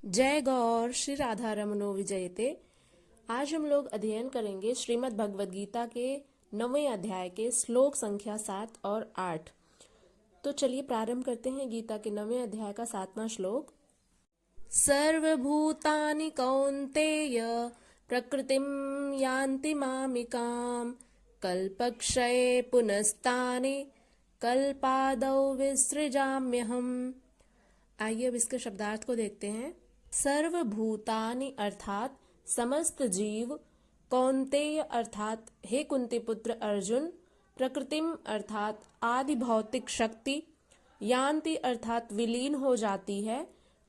जय गौर श्री राधा रमनो विजयते। आज हम लोग अध्ययन करेंगे श्रीमद् भगवद गीता के 9वें अध्याय के श्लोक संख्या 7 और 8। तो चलिए प्रारंभ करते हैं गीता के 9वें अध्याय का 7वां श्लोक। सर्वभूतानि कौन्तेय प्रकृतिं यान्ति मामिकाम् कल्पक्षये पुनस्तानि कल्पादौ विसृजाम्यहम्। आइए अब इसके शब्दार्थ को देखते हैं। सर्वभूतानि अर्थात समस्त जीव, कौन्तेय अर्थात हे कुंती पुत्र अर्जुन, प्रकृतिम अर्थात आदि भौतिक शक्ति, यान्ति अर्थात विलीन हो जाती है,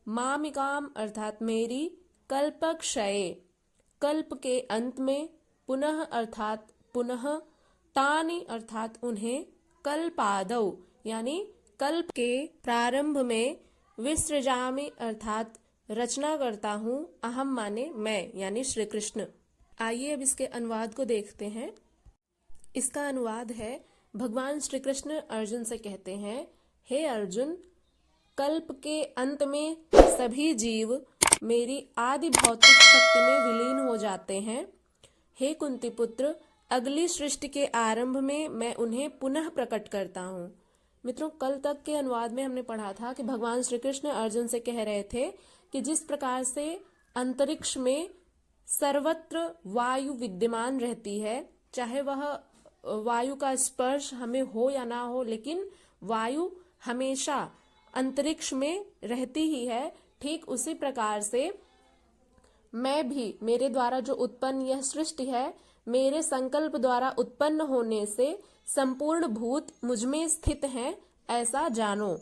मामिकाम अर्थात मेरी, कल्पक्षये कल्प के अंत में, पुनः अर्थात पुनः, तानि अर्थात उन्हें, कल्पादौ यानी कल्प के प्रारंभ में, विसृजामि अर्थात रचना करता हूँ, अहम माने मैं यानी श्री कृष्ण। आइए अब इसके अनुवाद को देखते हैं। इसका अनुवाद है, भगवान श्री कृष्ण अर्जुन से कहते हैं, हे अर्जुन, कल्प के अंत में सभी जीव मेरी आदि भौतिक शक्ति में विलीन हो जाते हैं। हे कुंती पुत्र, अगली सृष्टि के आरंभ में मैं उन्हें पुनः प्रकट करता हूँ। मित्रों, कल तक के अनुवाद में हमने पढ़ा था कि भगवान श्री कृष्ण अर्जुन से कह रहे थे कि जिस प्रकार से अंतरिक्ष में सर्वत्र वायु विद्यमान रहती है, चाहे वह वायु का स्पर्श हमें हो या ना हो, लेकिन वायु हमेशा अंतरिक्ष में रहती ही है, ठीक उसी प्रकार से मैं भी, मेरे द्वारा जो उत्पन्न यह सृष्टि है, मेरे संकल्प द्वारा उत्पन्न होने से संपूर्ण भूत मुझमें स्थित हैं, ऐसा जानो।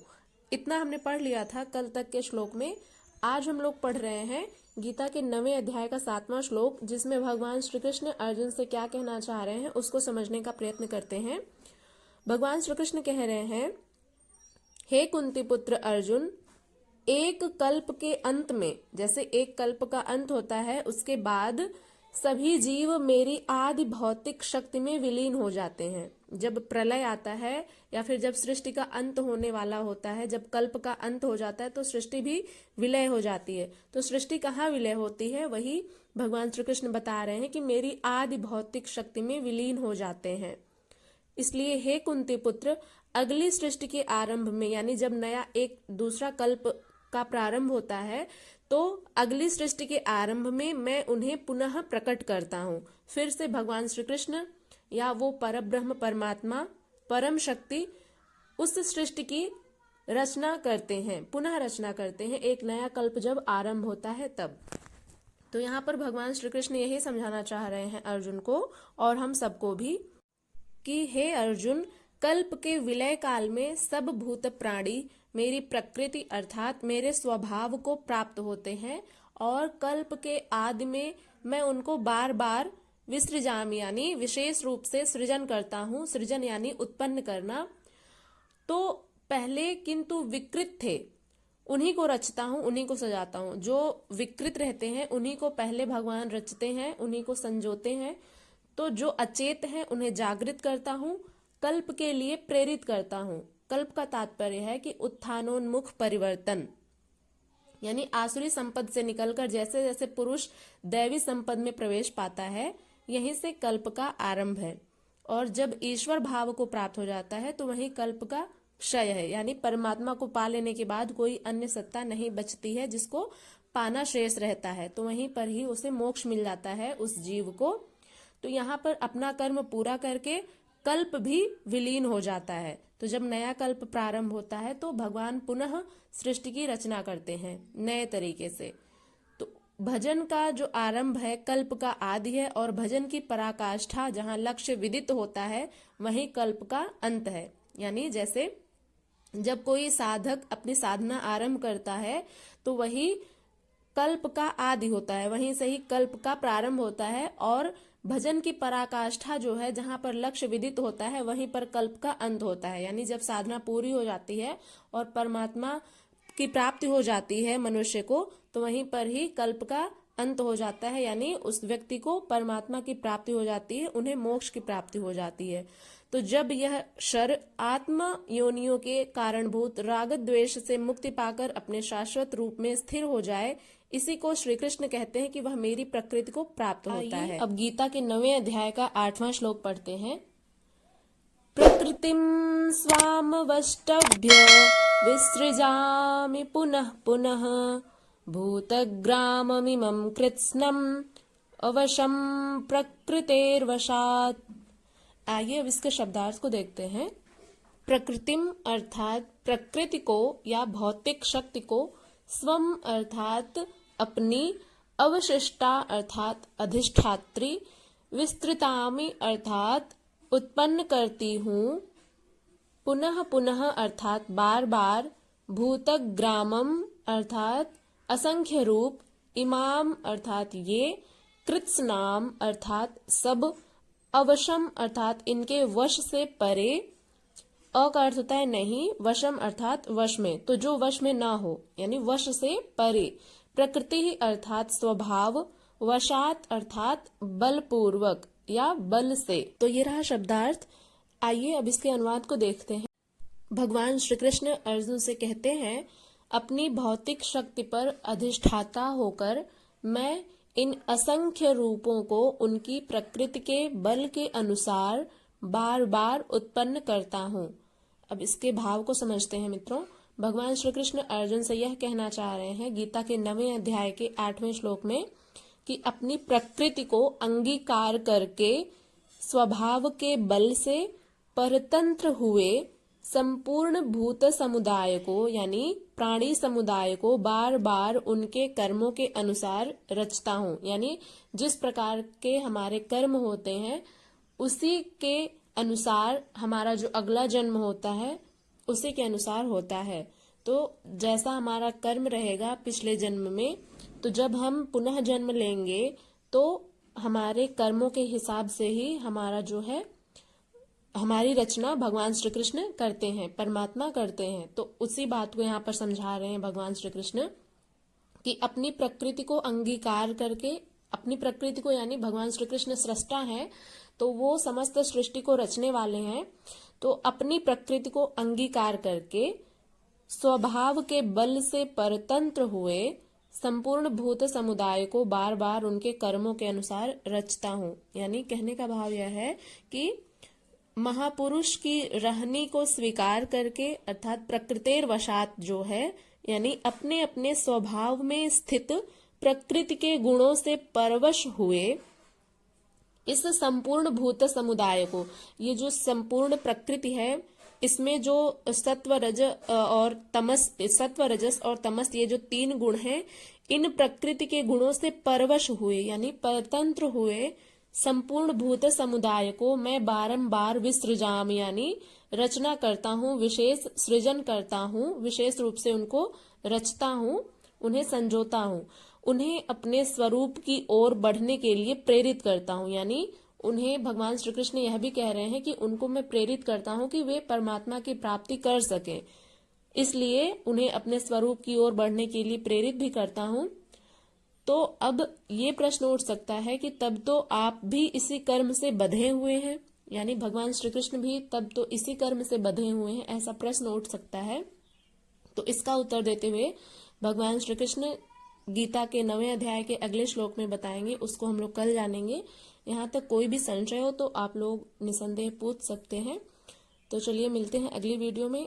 इतना हमने पढ़ लिया था कल तक के श्लोक में। आज हम लोग पढ़ रहे हैं गीता के 9वें अध्याय का 7वां श्लोक, जिसमें भगवान श्री कृष्ण अर्जुन से क्या कहना चाह रहे हैं उसको समझने का प्रयत्न करते हैं। भगवान श्री कृष्ण कह रहे हैं, हे कुंती पुत्र अर्जुन, एक कल्प के अंत में, जैसे एक कल्प का अंत होता है, उसके बाद सभी जीव मेरी आदि भौतिक शक्ति में विलीन हो जाते हैं। जब प्रलय आता है या फिर जब सृष्टि का अंत होने वाला होता है, जब कल्प का अंत हो जाता है तो सृष्टि भी विलय हो जाती है। तो सृष्टि कहाँ विलय होती है, वही भगवान श्री कृष्ण बता रहे हैं कि मेरी आदि भौतिक शक्ति में विलीन हो जाते हैं। इसलिए हे कुंती पुत्र, अगली सृष्टि के आरंभ में, यानी जब नया एक दूसरा कल्प का प्रारंभ होता है, तो अगली सृष्टि के आरंभ में मैं उन्हें पुनः प्रकट करता हूँ। फिर से भगवान श्री कृष्ण या वो परब्रह्म परमात्मा परम शक्ति उस सृष्टि की रचना करते हैं, पुनः रचना करते हैं, एक नया कल्प जब आरंभ होता है तब। तो यहाँ पर भगवान श्री कृष्ण यही समझाना चाह रहे हैं अर्जुन को और हम सबको भी कि हे अर्जुन, कल्प के विलय काल में सब भूत प्राणी मेरी प्रकृति अर्थात मेरे स्वभाव को प्राप्त होते हैं और कल्प के आदि में मैं उनको बार बार विसृजामि यानी विशेष रूप से सृजन करता हूँ। सृजन यानी उत्पन्न करना। तो पहले किंतु विकृत थे, उन्हीं को रचता हूँ, उन्हीं को सजाता हूँ। जो विकृत रहते हैं उन्हीं को पहले भगवान रचते हैं, उन्हीं को संजोते हैं। तो जो अचेत हैं उन्हें जागृत करता हूँ, कल्प के लिए प्रेरित करता हूँ। कल्प का तात्पर्य है कि उत्थानोन्मुख परिवर्तन, यानी आसुरी संपद से निकलकर जैसे जैसे पुरुष दैवी संपद में प्रवेश पाता है, यहीं से कल्प का आरंभ है। और जब ईश्वर भाव को प्राप्त हो जाता है तो वहीं कल्प का क्षय है, यानी परमात्मा को पा लेने के बाद कोई अन्य सत्ता नहीं बचती है जिसको पाना शेष रहता है, तो वहीं पर ही उसे मोक्ष मिल जाता है उस जीव को। तो यहाँ पर अपना कर्म पूरा करके कल्प भी विलीन हो जाता है। तो जब नया कल्प प्रारंभ होता है तो भगवान पुनः सृष्टि की रचना करते हैं नए तरीके से। तो भजन का जो आरंभ है कल्प का आदि है और भजन की पराकाष्ठा जहाँ लक्ष्य विदित होता है वहीं कल्प का अंत है। यानी जैसे जब कोई साधक अपनी साधना आरंभ करता है तो वही कल्प का आदि होता है, वहीं से ही कल्प का प्रारंभ होता है। और भजन की पराकाष्ठा जो है, जहां पर लक्ष्य विदित होता है, वहीं पर कल्प का अंत होता है। यानी जब साधना पूरी हो जाती है और परमात्मा की प्राप्ति हो जाती है मनुष्य को, तो वहीं पर ही कल्प का अंत हो जाता है, यानी उस व्यक्ति को परमात्मा की प्राप्ति हो जाती है, उन्हें मोक्ष की प्राप्ति हो जाती है। तो जब यह शर आत्मा योनियों के कारणभूत राग द्वेष से मुक्ति पाकर अपने शाश्वत रूप में स्थिर हो जाए, इसी को श्री कृष्ण कहते हैं कि वह मेरी प्रकृति को प्राप्त होता है। अब गीता के 9वें अध्याय का 8वां श्लोक पढ़ते हैं। प्रकृतिं स्वामवष्टभ्य विसृजामि पुनः पुनः भूतग्राममिमं कृत्स्नम् अवशं प्रकृतेर्वशात्। आइए अब इसके शब्दार्थ को देखते हैं। प्रकृतिम अर्थात प्रकृति को या भौतिक शक्ति को, स्वम अर्थात अपनी, अवशिष्टा अर्थात अधिष्ठात्री, विस्तृतामि अर्थात उत्पन्न करती हूँ, पुनः पुनः अर्थात बार बार, भूतग्रामम अर्थात असंख्य रूप, इमाम अर्थात ये, कृत्स्नाम अर्थात सब, अवशम अर्थात इनके वश से परे, अ का अर्थ होता है नहीं, वशम अर्थात वश में, तो जो वश में ना हो यानी वश से परे, प्रकृति ही अर्थात स्वभाव, वशात अर्थात बलपूर्वक या बल से। तो ये रहा शब्दार्थ। आइए अब इसके अनुवाद को देखते हैं। भगवान श्री कृष्ण अर्जुन से कहते हैं, अपनी भौतिक शक्ति पर अधिष्ठाता होकर मैं इन असंख्य रूपों को उनकी प्रकृति के बल के अनुसार बार बार उत्पन्न करता हूँ। अब इसके भाव को समझते हैं मित्रों। भगवान श्री कृष्ण अर्जुन से यह कहना चाह रहे हैं गीता के 9वें अध्याय के 8वें श्लोक में कि अपनी प्रकृति को अंगीकार करके स्वभाव के बल से परतंत्र हुए संपूर्ण भूत समुदाय को यानी प्राणी समुदाय को बार बार उनके कर्मों के अनुसार रचता हूँ। यानी जिस प्रकार के हमारे कर्म होते हैं उसी के अनुसार हमारा जो अगला जन्म होता है उसी के अनुसार होता है। तो जैसा हमारा कर्म रहेगा पिछले जन्म में, तो जब हम पुनः जन्म लेंगे तो हमारे कर्मों के हिसाब से ही हमारा जो है हमारी रचना भगवान श्री कृष्ण करते हैं, परमात्मा करते हैं। तो उसी बात को यहाँ पर समझा रहे हैं भगवान श्री कृष्ण कि अपनी प्रकृति को अंगीकार करके, अपनी प्रकृति को यानी भगवान श्री कृष्ण सृष्टा है तो वो समस्त सृष्टि को रचने वाले हैं। तो अपनी प्रकृति को अंगीकार करके स्वभाव के बल से परतंत्र हुए संपूर्ण भूत समुदाय को बार बार उनके कर्मों के अनुसार रचता हूँ। यानी कहने का भाव यह है कि महापुरुष की रहनी को स्वीकार करके अर्थात प्रकृतेर वशात जो है यानी अपने अपने स्वभाव में स्थित प्रकृति के गुणों से परवश हुए इस संपूर्ण भूत समुदाय को, ये जो संपूर्ण प्रकृति है इसमें जो सत्व रजस और तमस ये जो 3 गुण हैं, इन प्रकृति के गुणों से परवश हुए यानी परतंत्र हुए संपूर्ण भूत समुदाय को मैं बारंबार विसृजाम यानी रचना करता हूँ, विशेष सृजन करता हूँ, विशेष रूप से उनको रचता हूँ, उन्हें संजोता हूँ, उन्हें अपने स्वरूप की ओर बढ़ने के लिए प्रेरित करता हूँ। यानी उन्हें भगवान श्री कृष्ण यह भी कह रहे हैं कि उनको मैं प्रेरित करता हूँ कि वे परमात्मा की प्राप्ति कर सकें, इसलिए उन्हें अपने स्वरूप की ओर बढ़ने के लिए प्रेरित भी करता हूँ। तो अब ये प्रश्न उठ सकता है कि तब तो आप भी इसी कर्म से बंधे हुए हैं, यानी भगवान श्री कृष्ण भी तब तो इसी कर्म से बंधे हुए हैं, ऐसा प्रश्न उठ सकता है। तो इसका उत्तर देते हुए भगवान श्री कृष्ण गीता के 9वें अध्याय के अगले श्लोक में बताएंगे, उसको हम लोग कल जानेंगे। यहाँ तक कोई भी संशय हो तो आप लोग निसंदेह पूछ सकते हैं। तो चलिए मिलते हैं अगली वीडियो में।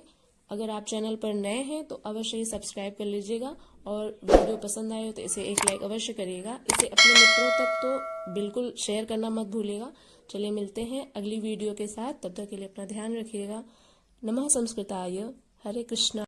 अगर आप चैनल पर नए हैं तो अवश्य ही सब्सक्राइब कर लीजिएगा और वीडियो पसंद आए हो तो इसे एक लाइक अवश्य करिएगा। इसे अपने मित्रों तक तो बिल्कुल शेयर करना मत भूलिएगा। चलिए मिलते हैं अगली वीडियो के साथ, तब तक के लिए अपना ध्यान रखिएगा। नमः संस्कृताय, हरे कृष्णा।